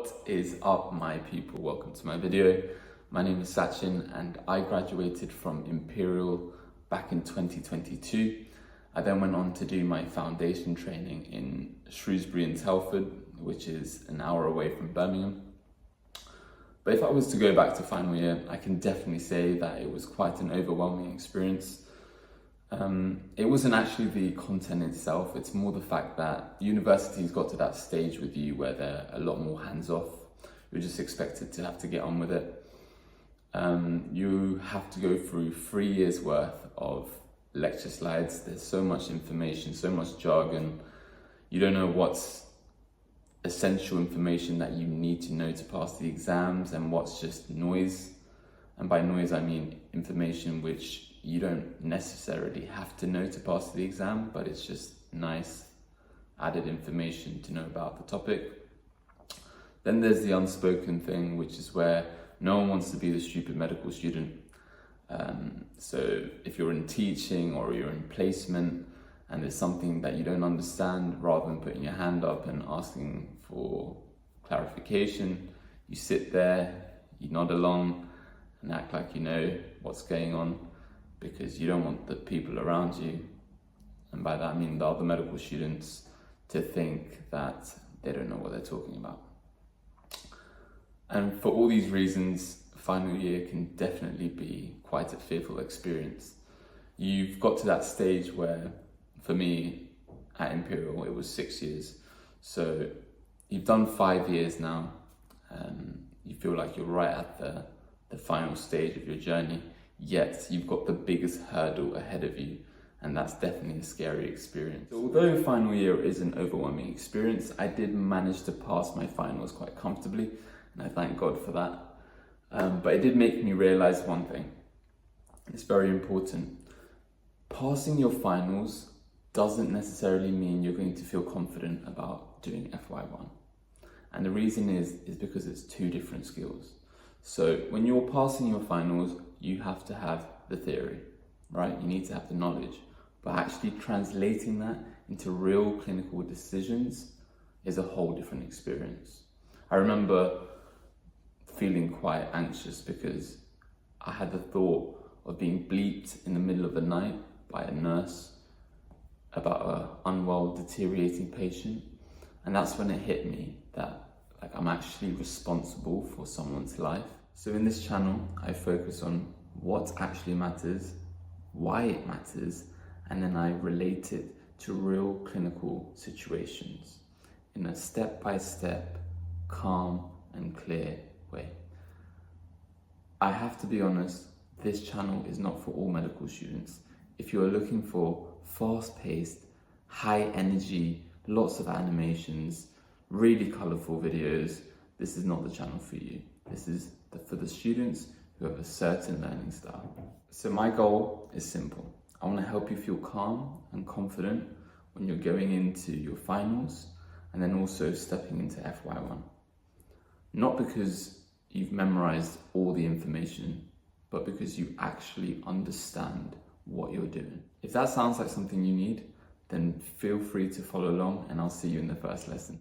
What is up, my people? Welcome to my video. My name is Sachin and I graduated from Imperial back in 2022. I then went on to do my foundation training in Shrewsbury and Telford, which is an hour away from Birmingham. But if I was to go back to final year, I can definitely say that it was quite an overwhelming experience. It wasn't actually the content itself, it's more the fact that university's got to that stage with you where they're a lot more hands-off. You're just expected to have to get on with it. You have to go through 3 years worth of lecture slides. There's so much information, so much jargon. You don't know what's essential information that you need to know to pass the exams and what's just noise. And by noise, I mean information which you don't necessarily have to know to pass the exam, but it's just nice added information to know about the topic. Then there's the unspoken thing, which is where no one wants to be the stupid medical student. So if you're in teaching or you're in placement and there's something that you don't understand, rather than putting your hand up and asking for clarification, you sit there, you nod along and act like you know what's going on, because you don't want the people around you, and by that I mean the other medical students, to think that they don't know what they're talking about. And for all these reasons, final year can definitely be quite a fearful experience. You've got to that stage where, for me, at Imperial, it was 6 years. So you've done 5 years now, and you feel like you're right at the final stage of your journey, yet you've got the biggest hurdle ahead of you, and that's definitely a scary experience. So although final year is an overwhelming experience, I did manage to pass my finals quite comfortably, and I thank God for that. But it did make me realize one thing. It's very important. Passing your finals doesn't necessarily mean you're going to feel confident about doing FY1. And the reason is because it's two different skills. So when you're passing your finals, you have to have the theory, right? You need to have the knowledge, but actually translating that into real clinical decisions is a whole different experience. I remember feeling quite anxious because I had the thought of being bleeped in the middle of the night by a nurse about an unwell, deteriorating patient. And that's when it hit me that I'm actually responsible for someone's life. So in this channel, I focus on what actually matters, why it matters, and then I relate it to real clinical situations in a step-by-step, calm and clear way. I have to be honest, this channel is not for all medical students. If you're looking for fast-paced, high energy, lots of animations, really colorful videos, this is not the channel for you. This is for the students who have a certain learning style. So my goal is simple. I want to help you feel calm and confident when you're going into your finals and then also stepping into FY1. Not because you've memorized all the information, but because you actually understand what you're doing. If that sounds like something you need, then feel free to follow along and I'll see you in the first lesson.